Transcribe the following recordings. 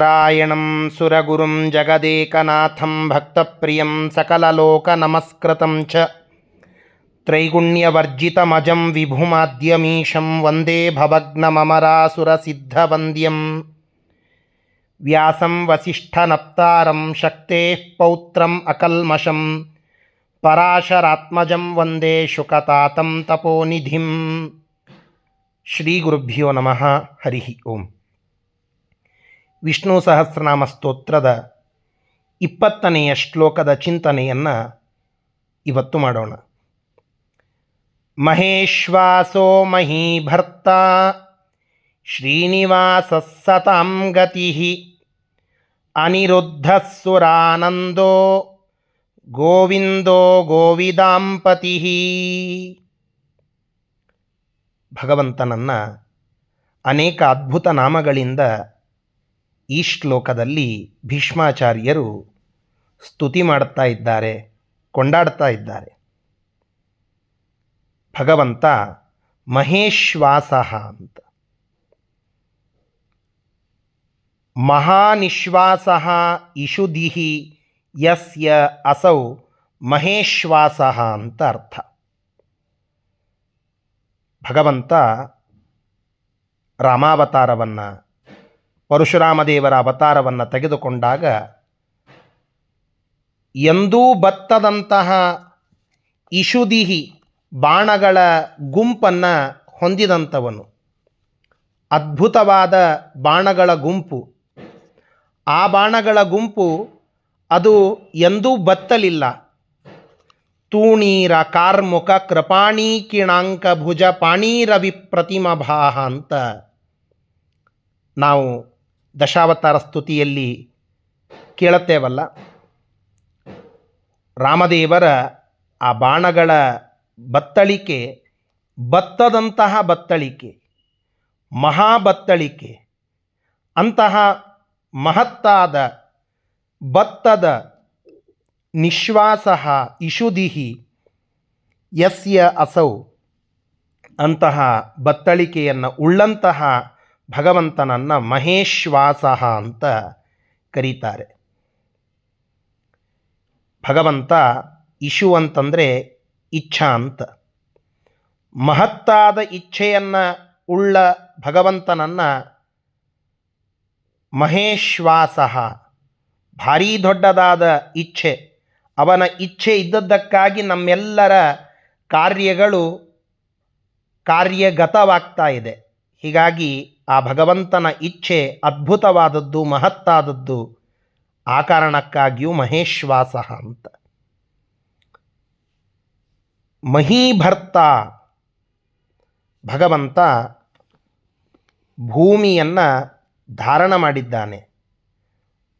ನಾರಾಯಣಂ ಸುರಗುರುಂ ಜಗದೇಕನಾಥಂ ಭಕ್ತಪ್ರಿಯಂ ಸಕಲಲೋಕನಮಸ್ಕೃತಂ ಚ ತ್ರೈಗುಣ್ಯವರ್ಜಿತಮಜಂ ವಿಭುಮಾದ್ಯಮೀಶಂ ವಂದೇ ಭವಗ್ನಮಮರಾಸುರಸಿದ್ಧವಂದ್ಯಂ ವ್ಯಾಸಂ ವಸಿಷ್ಠನಪ್ತಾರಂ ಶಕ್ತೇಃ ಪೌತ್ರಂ ಅಕಲ್ಮಷಂ ಪರಾಶರಾತ್ಮಜಂ ವಂದೇ ಶುಕತಾತಂ ತಪೋನಿಧಿಂ. ಶ್ರೀ ಗುರುಭ್ಯೋ ನಮಃ. ಹರಿ ಓಂ. ವಿಷ್ಣು ಸಹಸ್ರನಾಮ ಸ್ತೋತ್ರದ 20ನೆಯ ಶ್ಲೋಕದ ಚಿಂತನೆಯನ್ನು ಇವತ್ತು ಮಾಡೋಣ. ಮಹೇಶ್ವಾಸೋ ಮಹೀಭರ್ತ ಶ್ರೀನಿವಾಸ ಸತಾಂ ಗತಿ ಅನಿರುದ್ಧ ಸುರಾನಂದೋ ಗೋವಿಂದೋ ಗೋವಿದಾಂಪತಿ. ಭಗವಂತನನ್ನು ಅನೇಕ ಅದ್ಭುತ ನಾಮಗಳಿಂದ ಈ ಶ್ಲೋಕದಲ್ಲಿ ಭೀಷ್ಮಾಚಾರ್ಯರು ಸ್ತುತಿ ಮಾಡುತ್ತಾ ಇದ್ದಾರೆ, ಕೊಂಡಾಡ್ತಾ ಇದ್ದಾರೆ. ಭಗವಂತ ಮಹೇಶ್ವಾಸ ಅಂತ, ಮಹಾನಿಶ್ವಾಸ ಇಷುದಿಹಿ ಯಸ್ಯ ಅಸೌ ಮಹೇಶ್ವಾಸ ಅಂತ ಅರ್ಥ. ಭಗವಂತ ರಾಮಾವತಾರವನ್ನು, ಪರಶುರಾಮದೇವರ ಅವತಾರವನ್ನು ತೆಗೆದುಕೊಂಡಾಗ ಎಂದೂ ಬತ್ತದಂತಹ ಇಷುದಿಹಿ ಬಾಣಗಳ ಗುಂಪನ್ನು ಹೊಂದಿದಂಥವನು. ಅದ್ಭುತವಾದ ಬಾಣಗಳ ಗುಂಪು. ಆ ಬಾಣಗಳ ಗುಂಪು ಅದು ಎಂದೂ ಬತ್ತಲಿಲ್ಲ. ತೂಣೀರ ಕಾರ್ಮುಖ ಕೃಪಾಣೀ ಕಿಣಾಂಕ ಭುಜ ಪಾಣೀರವಿ ಪ್ರತಿಮಭಾಹ ಅಂತ ನಾವು ದಶಾವತಾರ ಸ್ತುತಿಯಲ್ಲಿ ಕೇಳುತ್ತೇವಲ್ಲ. ರಾಮದೇವರ ಆ ಬಾಣಗಳ ಬತ್ತಳಿಕೆ ಬತ್ತದಂತಹ ಬತ್ತಳಿಕೆ, ಮಹಾಬತ್ತಳಿಕೆ. ಅಂತಹ ಮಹತ್ತಾದ ಬತ್ತದ ನಿಶ್ವಾಸ ಇಷುದಿಹಿ ಯಸ್ಯ ಅಸೌ, ಅಂತಹ ಬತ್ತಳಿಕೆಯನ್ನು ಉಳ್ಳಂತಹ ಭಗವಂತನನ್ನು ಮಹೇಶ್ವಾಸ ಅಂತ ಕರೀತಾರೆ. ಭಗವಂತ ಇಷು ಅಂತಂದರೆ ಇಚ್ಛಾ ಅಂತ. ಮಹತ್ತಾದ ಇಚ್ಛೆಯನ್ನು ಉಳ್ಳ ಭಗವಂತನನ್ನು ಮಹೇಶ್ವಾಸ, ಭಾರೀ ದೊಡ್ಡದಾದ ಇಚ್ಛೆ. ಅವನ ಇಚ್ಛೆ ಇದ್ದದ್ದಕ್ಕಾಗಿ ನಮ್ಮೆಲ್ಲರ ಕಾರ್ಯಗಳು ಕಾರ್ಯಗತವಾಗ್ತಾ ಇದೆ. ಹೀಗಾಗಿ ಆ ಭಗವಂತನ ಇಚ್ಛೆ ಅದ್ಭುತವಾದದ್ದು, ಮಹತ್ತಾದದ್ದು. ಆ ಕಾರಣಕ್ಕಾಗಿಯೂ ಮಹೇಶ್ವಾಸ ಅಂತ. ಮಹೀಭರ್ತ, ಭಗವಂತ ಭೂಮಿಯನ್ನು ಧಾರಣ ಮಾಡಿದ್ದಾನೆ,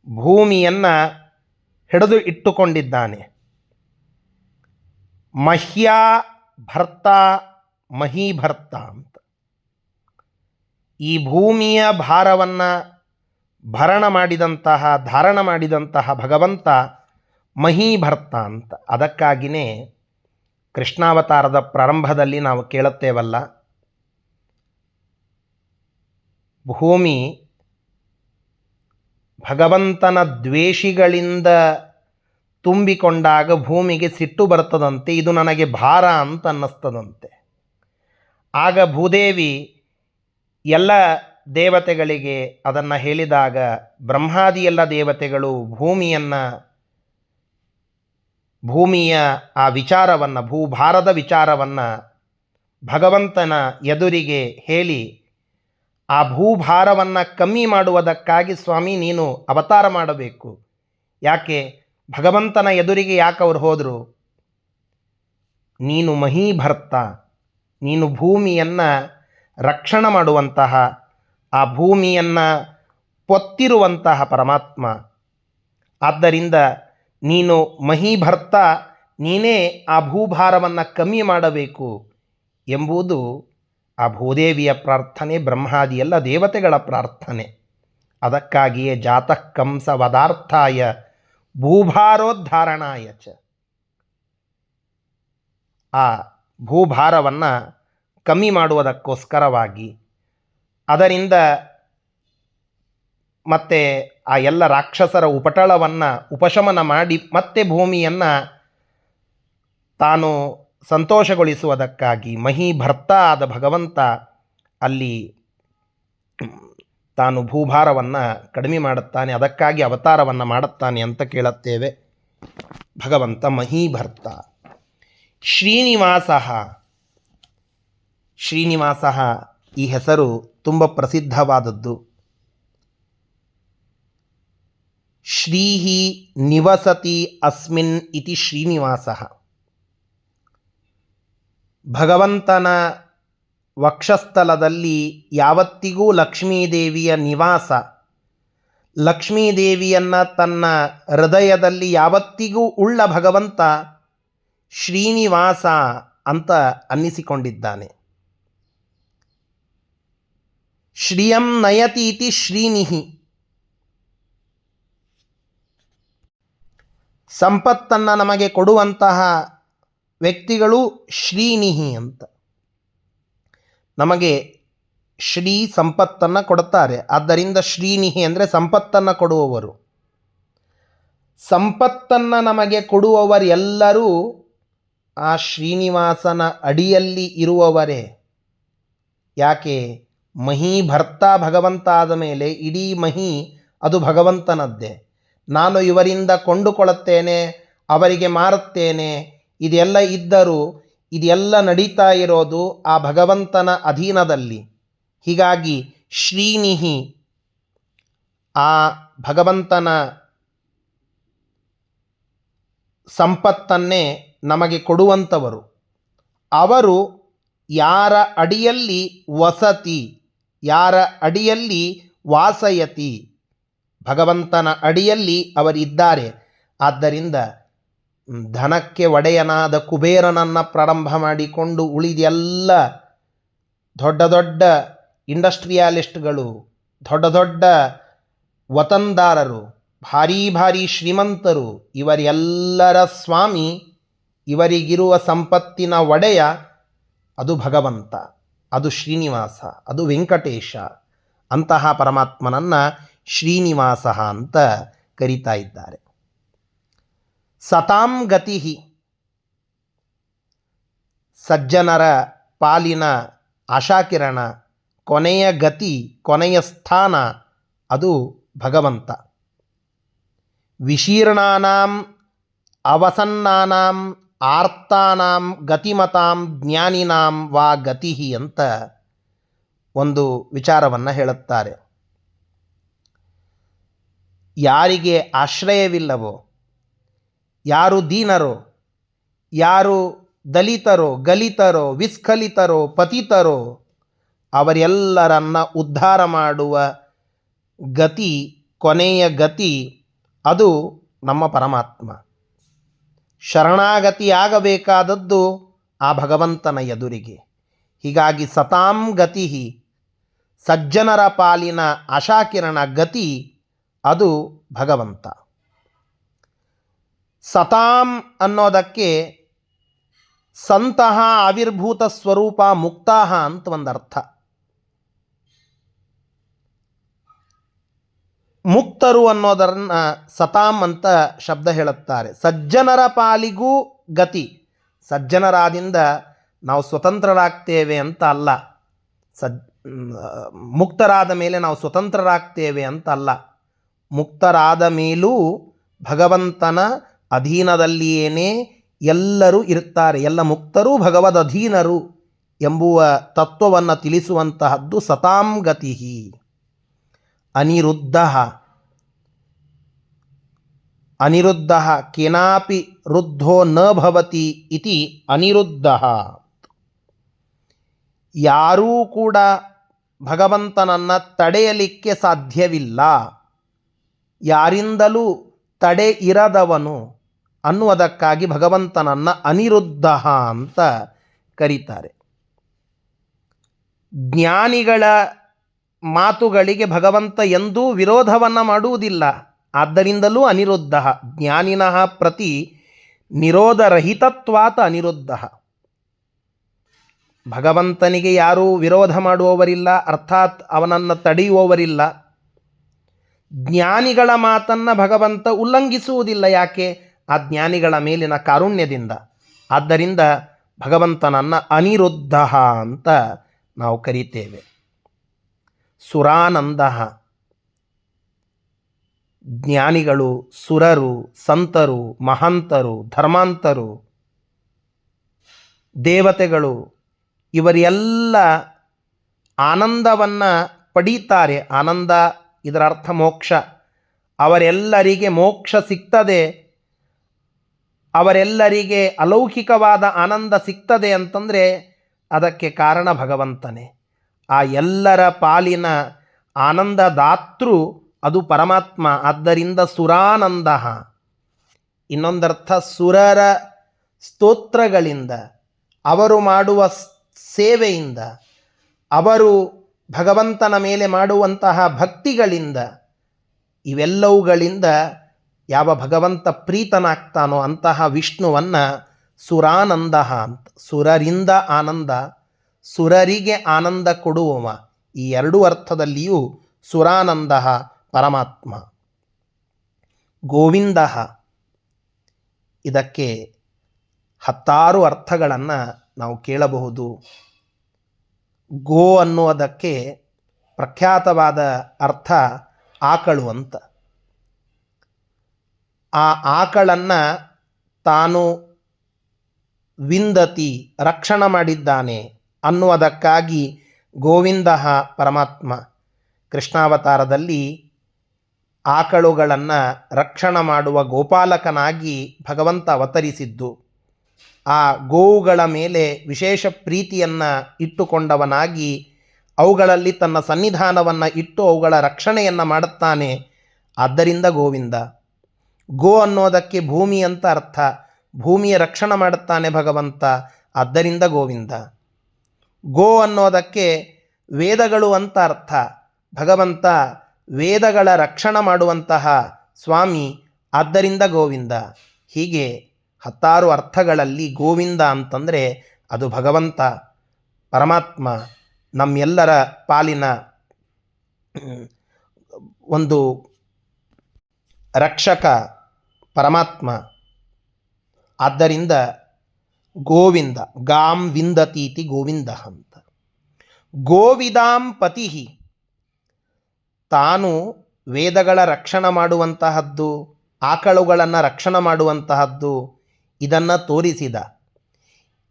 ಭೂಮಿಯನ್ನು ಹಿಡಿದು ಇಟ್ಟುಕೊಂಡಿದ್ದಾನೆ. ಮಹ್ಯಾ ಭರ್ತ, ಮಹೀಭರ್ತ ಅಂತ. ಈ ಭೂಮಿಯ ಭಾರವನ್ನು ಭರಣ ಮಾಡಿದಂತಹ, ಧಾರಣ ಮಾಡಿದಂತಹ ಭಗವಂತ ಮಹೀಭರ್ತ ಅಂತ. ಅದಕ್ಕಾಗಿಯೇ ಕೃಷ್ಣಾವತಾರದ ಪ್ರಾರಂಭದಲ್ಲಿ ನಾವು ಕೇಳುತ್ತೇವಲ್ಲ, ಭೂಮಿ ಭಗವಂತನ ದ್ವೇಷಿಗಳಿಂದ ತುಂಬಿಕೊಂಡಾಗ ಭೂಮಿಗೆ ಸಿಟ್ಟು ಬರ್ತದಂತೆ, ಇದು ನನಗೆ ಭಾರ ಅಂತ ಅನ್ನಿಸ್ತದಂತೆ. ಆಗ ಭೂದೇವಿ ಎಲ್ಲ ದೇವತೆಗಳಿಗೆ ಅದನ್ನು ಹೇಳಿದಾಗ ಬ್ರಹ್ಮಾದಿ ಎಲ್ಲ ದೇವತೆಗಳು ಭೂಮಿಯ ಆ ವಿಚಾರವನ್ನು, ಭೂಭಾರದ ವಿಚಾರವನ್ನು ಭಗವಂತನ ಎದುರಿಗೆ ಹೇಳಿ ಆ ಭೂಭಾರವನ್ನು ಕಮ್ಮಿ ಮಾಡುವುದಕ್ಕಾಗಿ ಸ್ವಾಮಿ ನೀನು ಅವತಾರ ಮಾಡಬೇಕು. ಯಾಕೆ ಭಗವಂತನ ಎದುರಿಗೆ ಯಾಕೆ ಅವರು ಹೋದರು? ನೀನು ಮಹೀಭರ್ತ, ನೀನು ಭೂಮಿಯನ್ನು ರಕ್ಷಣೆ ಮಾಡುವಂತಹ, ಆ ಭೂಮಿಯನ್ನು ಪೊತ್ತಿರುವಂತಹ ಪರಮಾತ್ಮ. ಆದ್ದರಿಂದ ನೀನು ಮಹೀಭರ್ತ, ನೀನೇ ಆ ಭೂಭಾರವನ್ನು ಕಮ್ಮಿ ಮಾಡಬೇಕು ಎಂಬುದು ಆ ಭೂದೇವಿಯ ಪ್ರಾರ್ಥನೆ, ಬ್ರಹ್ಮಾದಿ ಎಲ್ಲ ದೇವತೆಗಳ ಪ್ರಾರ್ಥನೆ. ಅದಕ್ಕಾಗಿಯೇ ಜಾತಃ ಕಂಸ ವದಾರ್ಥಾಯ ಭೂಭಾರೋದ್ಧಾರಣಾಯ ಚ. ಆ ಭೂಭಾರವನ್ನು ಕಮ್ಮಿ ಮಾಡುವುದಕ್ಕೋಸ್ಕರವಾಗಿ, ಅದರಿಂದ ಮತ್ತು ಆ ಎಲ್ಲ ರಾಕ್ಷಸರ ಉಪಟಳವನ್ನು ಉಪಶಮನ ಮಾಡಿ ಮತ್ತೆ ಭೂಮಿಯನ್ನು ತಾನು ಸಂತೋಷಗೊಳಿಸುವುದಕ್ಕಾಗಿ ಮಹೀಭರ್ತ ಆದ ಭಗವಂತ ಅಲ್ಲಿ ತಾನು ಭೂಭಾರವನ್ನು ಕಡಿಮೆ ಮಾಡುತ್ತಾನೆ, ಅದಕ್ಕಾಗಿ ಅವತಾರವನ್ನು ಮಾಡುತ್ತಾನೆ ಅಂತ ಕೇಳುತ್ತೇವೆ. ಭಗವಂತ ಮಹೀಭರ್ತ. ಶ್ರೀನಿವಾಸ. ಶ್ರೀನಿವಾಸ ಈ ಹೆಸರು ತುಂಬ ಪ್ರಸಿದ್ಧವಾದದ್ದು. ಶ್ರೀಹಿ ನಿವಸತಿ ಅಸ್ಮಿನ್ ಇತಿ ಶ್ರೀನಿವಾಸ. ಭಗವಂತನ ವಕ್ಷಸ್ಥಲದಲ್ಲಿ ಯಾವತ್ತಿಗೂ ಲಕ್ಷ್ಮೀದೇವಿಯ ನಿವಾಸ. ಲಕ್ಷ್ಮೀದೇವಿಯನ್ನು ತನ್ನ ಹೃದಯದಲ್ಲಿ ಯಾವತ್ತಿಗೂ ಉಳ್ಳ ಭಗವಂತ ಶ್ರೀನಿವಾಸ ಅಂತ ಅನ್ನಿಸಿಕೊಂಡಿದ್ದಾನೆ. ಶ್ರಿಯಂ ನಯತಿ ಇತಿ ಶ್ರೀನಿಹಿ. ಸಂಪತ್ತನ್ನು ನಮಗೆ ಕೊಡುವಂತಹ ವ್ಯಕ್ತಿಗಳು ಶ್ರೀನಿಹಿ ಅಂತ. ನಮಗೆ ಶ್ರೀ ಸಂಪತ್ತನ್ನು ಕೊಡುತ್ತಾರೆ, ಆದ್ದರಿಂದ ಶ್ರೀನಿಹಿ ಅಂದರೆ ಸಂಪತ್ತನ್ನು ಕೊಡುವವರು. ಸಂಪತ್ತನ್ನು ನಮಗೆ ಕೊಡುವವರೆಲ್ಲರೂ ಆ ಶ್ರೀನಿವಾಸನ ಅಡಿಯಲ್ಲಿ ಇರುವವರೇ. ಯಾಕೆ? ಮಹೀಭರ್ತ ಭಗವಂತ ಆದ ಮೇಲೆ ಇಡೀ ಮಹಿ ಅದು ಭಗವಂತನದ್ದೇ. ನಾನು ಇವರಿಂದ ಕೊಂಡುಕೊಳ್ಳುತ್ತೇನೆ, ಅವರಿಗೆ ಮಾರುತ್ತೇನೆ, ಇದೆಲ್ಲ ಇದ್ದರೂ ಇದೆಲ್ಲ ನಡೀತಾ ಇರೋದು ಆ ಭಗವಂತನ ಅಧೀನದಲ್ಲಿ. ಹೀಗಾಗಿ ಶ್ರೀನಿಹಿ ಆ ಭಗವಂತನ ಸಂಪತ್ತನ್ನೇ ನಮಗೆ ಕೊಡುವಂಥವರು. ಅವರು ಯಾರ ಅಡಿಯಲ್ಲಿ ವಸತಿ, ಯಾರ ಅಡಿಯಲ್ಲಿ ವಾಸಯತಿ, ಭಗವಂತನ ಅಡಿಯಲ್ಲಿ ಅವರಿದ್ದಾರೆ. ಆದ್ದರಿಂದ ಧನಕ್ಕೆ ಒಡೆಯನಾದ ಕುಬೇರನನ್ನು ಪ್ರಾರಂಭ ಮಾಡಿಕೊಂಡು ಉಳಿದೆಲ್ಲ ದೊಡ್ಡ ದೊಡ್ಡ ಇಂಡಸ್ಟ್ರಿಯಾಲಿಸ್ಟ್ಗಳು, ದೊಡ್ಡ ದೊಡ್ಡ ವತನ್ದಾರರು, ಭಾರೀ ಭಾರೀ ಶ್ರೀಮಂತರು, ಇವರೆಲ್ಲರ ಸ್ವಾಮಿ, ಇವರಿಗಿರುವ ಸಂಪತ್ತಿನ ಒಡೆಯ ಅದು ಭಗವಂತ, ಅದು ಶ್ರೀನಿವಾಸ, ಅದು ವೆಂಕಟೇಶ. ಅಂತಹ ಪರಮಾತ್ಮನನ್ನು ಶ್ರೀನಿವಾಸ ಅಂತ ಕರೀತಾ ಇದ್ದಾರೆ. ಸತಾಂ ಗತಿ. ಸಜ್ಜನರ ಪಾಲಿನ ಆಶಾಕಿರಣ, ಕೊನೆಯ ಗತಿ, ಕೊನೆಯ ಸ್ಥಾನ ಅದು ಭಗವಂತ. ವಿಶೀರ್ಣಾನಾಂ ಅವಸನ್ನಾನಾಂ ಆರ್ತಾನಾಂ ಗತಿಮತಾಂ ಜ್ಞಾನಿನಾಂ ವಾ ಗತಿ ಅಂತ ಒಂದು ವಿಚಾರವನ್ನು ಹೇಳುತ್ತಾರೆ. ಯಾರಿಗೆ ಆಶ್ರಯವಿಲ್ಲವೋ, ಯಾರು ದೀನರೋ, ಯಾರು ದಲಿತರೋ, ಗಲಿತರೋ, ವಿಸ್ಖಲಿತರೋ, ಪತಿತರೋ, ಅವರೆಲ್ಲರನ್ನ ಉದ್ಧಾರ ಮಾಡುವ ಗತಿ, ಕೊನೆಯ ಗತಿ ಅದು ನಮ್ಮ ಪರಮಾತ್ಮ. ಶರಣಾಗತಿಯಾಗಬೇಕಾದದ್ದು ಆ ಭಗವಂತನ ಎದುರಿಗೆ. ಹೀಗಾಗಿ ಸತಾಂ ಗತಿ, ಸಜ್ಜನರ ಪಾಲಿನ ಆಶಾಕಿರಣ ಗತಿ ಅದು ಭಗವಂತ. ಸತಾಂ ಅನ್ನೋದಕ್ಕೆ ಸಂತಹ ಆವಿರ್ಭೂತ ಸ್ವರೂಪ ಮುಕ್ತಾಹ ಅಂತ ಒಂದರ್ಥ. ಮುಕ್ತರು ಅನ್ನೋದನ್ನು ಸತಾಂ ಅಂತ ಶಬ್ದ ಹೇಳುತ್ತಾರೆ. ಸಜ್ಜನರ ಪಾಲಿಗೂ ಗತಿ. ಸಜ್ಜನರಾದಿಂದ ನಾವು ಸ್ವತಂತ್ರರಾಗ್ತೇವೆ ಅಂತ ಅಲ್ಲ, ಮುಕ್ತರಾದ ಮೇಲೆ ನಾವು ಸ್ವತಂತ್ರರಾಗ್ತೇವೆ ಅಂತ ಅಲ್ಲ. ಮುಕ್ತರಾದ ಮೇಲೂ ಭಗವಂತನ ಅಧೀನದಲ್ಲಿಯೇ ಎಲ್ಲರೂ ಇರ್ತಾರೆ. ಎಲ್ಲ ಮುಕ್ತರೂ ಭಗವದ್ ಅಧೀನರು ಎಂಬುವ ತತ್ವವನ್ನು ತಿಳಿಸುವಂತಹದ್ದು ಸತಾಂ ಗತಿ. ಅನಿರುದ್ಧ. ಅನಿರುದ್ಧ ಕೇನಾಪಿ ರುದ್ಧೋ ನ ಭವತಿ ಇತಿ ಅನಿರುದ್ಧ. ಯಾರೂ ಕೂಡ ಭಗವಂತನನ್ನು ತಡೆಯಲಿಕ್ಕೆ ಸಾಧ್ಯವಿಲ್ಲ, ಯಾರಿಂದಲೂ ತಡೆ ಇರದವನು ಅನ್ನುವುದಕ್ಕಾಗಿ ಭಗವಂತನನ್ನು ಅನಿರುದ್ಧ ಅಂತ ಕರೀತಾರೆ. ಜ್ಞಾನಿಗಳ ಮಾತುಗಳಿಗೆ ಭಗವಂತ ಎಂದೂ ವಿರೋಧವನ್ನು ಮಾಡುವುದಿಲ್ಲ, ಆದ್ದರಿಂದಲೂ ಅನಿರುದ್ಧ. ಜ್ಞಾನಿನಃ ಪ್ರತಿ ನಿರೋಧರಹಿತತ್ವಾತ್ ಅನಿರುದ್ಧ. ಭಗವಂತನಿಗೆ ಯಾರೂ ವಿರೋಧ ಮಾಡುವವರಿಲ್ಲ, ಅರ್ಥಾತ್ ಅವನನ್ನು ತಡೆಯುವವರಿಲ್ಲ. ಜ್ಞಾನಿಗಳ ಮಾತನ್ನು ಭಗವಂತ ಉಲ್ಲಂಘಿಸುವುದಿಲ್ಲ. ಯಾಕೆ? ಆ ಜ್ಞಾನಿಗಳ ಮೇಲಿನ ಕಾರುಣ್ಯದಿಂದ. ಆದ್ದರಿಂದ ಭಗವಂತನನ್ನು ಅನಿರುದ್ಧ ಅಂತ ನಾವು ಕರೀತೇವೆ. ಸುರಾನಂದ, ಜ್ಞಾನಿಗಳು, ಸುರರು, ಸಂತರು, ಮಹಂತರು, ಧರ್ಮಾಂತರು, ದೇವತೆಗಳು ಇವರೆಲ್ಲ ಆನಂದವನ್ನು ಪಡೀತಾರೆ. ಆನಂದ ಇದರ ಅರ್ಥ ಮೋಕ್ಷ. ಅವರೆಲ್ಲರಿಗೆ ಮೋಕ್ಷ ಸಿಗ್ತದೆ, ಅವರೆಲ್ಲರಿಗೆ ಅಲೌಕಿಕವಾದ ಆನಂದ ಸಿಗ್ತದೆ ಅಂತಂದರೆ ಅದಕ್ಕೆ ಕಾರಣ ಭಗವಂತನೇ. ಆ ಎಲ್ಲರ ಪಾಲಿನ ಆನಂದದಾತೃ ಅದು ಪರಮಾತ್ಮ. ಆದ್ದರಿಂದ ಸುರಾನಂದ. ಇನ್ನೊಂದರ್ಥ ಸುರರ ಸ್ತೋತ್ರಗಳಿಂದ, ಅವರು ಮಾಡುವ ಸೇವೆಯಿಂದ, ಅವರು ಭಗವಂತನ ಮೇಲೆ ಮಾಡುವಂತಹ ಭಕ್ತಿಗಳಿಂದ, ಇವೆಲ್ಲವುಗಳಿಂದ ಯಾವ ಭಗವಂತ ಪ್ರೀತನಾಗ್ತಾನೋ ಅಂತಹ ವಿಷ್ಣುವನ್ನು ಸುರಾನಂದ ಅಂತ. ಸುರರಿಂದ ಆನಂದ, ಸುರರಿಗೆ ಆನಂದ ಕೊಡುವವ. ಈ ಎರಡೂ ಅರ್ಥದಲ್ಲಿಯೂ ಸುರಾನಂದ ಪರಮಾತ್ಮ. ಗೋವಿಂದ, ಇದಕ್ಕೆ 10 ಅರ್ಥಗಳನ್ನು ನಾವು ಕೇಳಬಹುದು. ಗೋ ಅನ್ನುವುದಕ್ಕೆ ಪ್ರಖ್ಯಾತವಾದ ಅರ್ಥ ಆಕಳು ಅಂತ. ಆ ಆಕಳನ್ನು ತಾನು ವಿಂದತಿ ರಕ್ಷಣೆ ಮಾಡಿದ್ದಾನೆ ಅನ್ನುವುದಕ್ಕಾಗಿ ಗೋವಿಂದ ಪರಮಾತ್ಮ. ಕೃಷ್ಣಾವತಾರದಲ್ಲಿ ಆಕಳುಗಳನ್ನು ರಕ್ಷಣೆ ಮಾಡುವ ಗೋಪಾಲಕನಾಗಿ ಭಗವಂತ ಅವತರಿಸಿದ್ದು. ಆ ಗೋವುಗಳ ಮೇಲೆ ವಿಶೇಷ ಪ್ರೀತಿಯನ್ನು ಇಟ್ಟುಕೊಂಡವನಾಗಿ ಅವುಗಳಲ್ಲಿ ತನ್ನ ಸನ್ನಿಧಾನವನ್ನು ಇಟ್ಟು ಅವುಗಳ ರಕ್ಷಣೆಯನ್ನು ಮಾಡುತ್ತಾನೆ. ಆದ್ದರಿಂದ ಗೋವಿಂದ. ಗೋ ಅನ್ನೋದಕ್ಕೆ ಭೂಮಿ ಅಂತ ಅರ್ಥ. ಭೂಮಿಯ ರಕ್ಷಣೆ ಮಾಡುತ್ತಾನೆ ಭಗವಂತ, ಆದ್ದರಿಂದ ಗೋವಿಂದ. ಗೋ ಅನ್ನೋದಕ್ಕೆ ವೇದಗಳು ಅಂತ ಅರ್ಥ. ಭಗವಂತ ವೇದಗಳ ರಕ್ಷಣೆ ಮಾಡುವಂತಹ ಸ್ವಾಮಿ, ಆದ್ದರಿಂದ ಗೋವಿಂದ. ಹೀಗೆ 10 ಅರ್ಥಗಳಲ್ಲಿ ಗೋವಿಂದ ಅಂತಂದರೆ ಅದು ಭಗವಂತ ಪರಮಾತ್ಮ, ನಮ್ಮೆಲ್ಲರ ಪಾಲಿನ ಒಂದು ರಕ್ಷಕ ಪರಮಾತ್ಮ. ಆದ್ದರಿಂದ ಗೋವಿಂದ. ಗಾಂ ವಿಂದತೀತಿ ಗೋವಿಂದ ಅಂತ. ಗೋವಿದಾಂ ಪತಿ, ತಾನು ವೇದಗಳ ರಕ್ಷಣೆ ಮಾಡುವಂತಹದ್ದು, ಆಕಳುಗಳನ್ನು ರಕ್ಷಣೆ ಮಾಡುವಂತಹದ್ದು, ಇದನ್ನು ತೋರಿಸಿದ.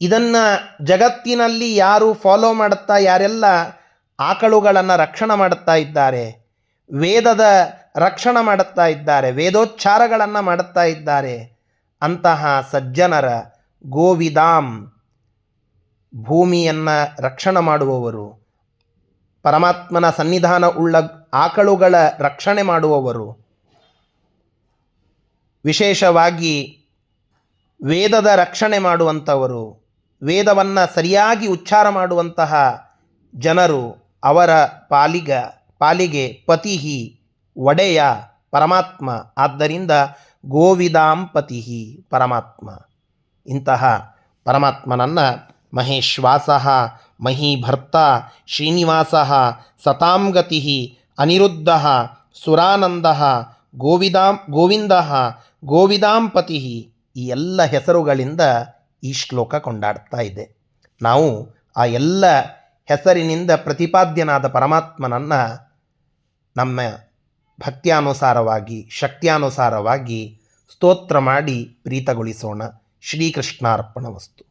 ಇದನ್ನು ಜಗತ್ತಿನಲ್ಲಿ ಯಾರು ಫಾಲೋ ಮಾಡುತ್ತಾ, ಯಾರೆಲ್ಲ ಆಕಳುಗಳನ್ನು ರಕ್ಷಣೆ ಮಾಡುತ್ತಾ ಇದ್ದಾರೆ, ವೇದದ ರಕ್ಷಣೆ ಮಾಡುತ್ತಾ ಇದ್ದಾರೆ, ವೇದೋಚ್ಚಾರಗಳನ್ನು ಮಾಡುತ್ತಾ ಇದ್ದಾರೆ, ಅಂತಹ ಸಜ್ಜನರ ಗೋವಿದಾಂ, ಭೂಮಿಯನ್ನು ರಕ್ಷಣೆ ಮಾಡುವವರು, ಪರಮಾತ್ಮನ ಸನ್ನಿಧಾನ ಉಳ್ಳ ಆಕಳುಗಳ ರಕ್ಷಣೆ ಮಾಡುವವರು, ವಿಶೇಷವಾಗಿ ವೇದದ ರಕ್ಷಣೆ ಮಾಡುವಂಥವರು, ವೇದವನ್ನು ಸರಿಯಾಗಿ ಉಚ್ಚಾರ ಮಾಡುವಂತಹ ಜನರು, ಅವರ ಪಾಲಿಗೆ ಪತಿ ಒಡೆಯ ಪರಮಾತ್ಮ. ಆದ್ದರಿಂದ ಗೋವಿದಾಂ ಪತಿ ಪರಮಾತ್ಮ. ಇಂತಹ ಪರಮಾತ್ಮನನ್ನು ಮಹೇಶ್ವಾಸ, ಮಹೀಭರ್ತ, ಶ್ರೀನಿವಾಸ, ಸತಾಂಗತಿ, ಅನಿರುದ್ಧ, ಸುರಾನಂದ, ಗೋವಿಂದ, ಗೋವಿದಾಂಪತಿ, ಈ ಎಲ್ಲ ಹೆಸರುಗಳಿಂದ ಈ ಶ್ಲೋಕ ಕೊಂಡಾಡ್ತಾ ಇದೆ. ನಾವು ಆ ಎಲ್ಲ ಹೆಸರಿನಿಂದ ಪ್ರತಿಪಾದ್ಯನಾದ ಪರಮಾತ್ಮನನ್ನು ನಮ್ಮ ಭಕ್ತ್ಯಾನುಸಾರವಾಗಿ, ಶಕ್ತ್ಯಾನುಸಾರವಾಗಿ ಸ್ತೋತ್ರ ಮಾಡಿ ಪ್ರೀತಗೊಳಿಸೋಣ. ಶ್ರೀಕೃಷ್ಣಾರ್ಪಣವಸ್ತು.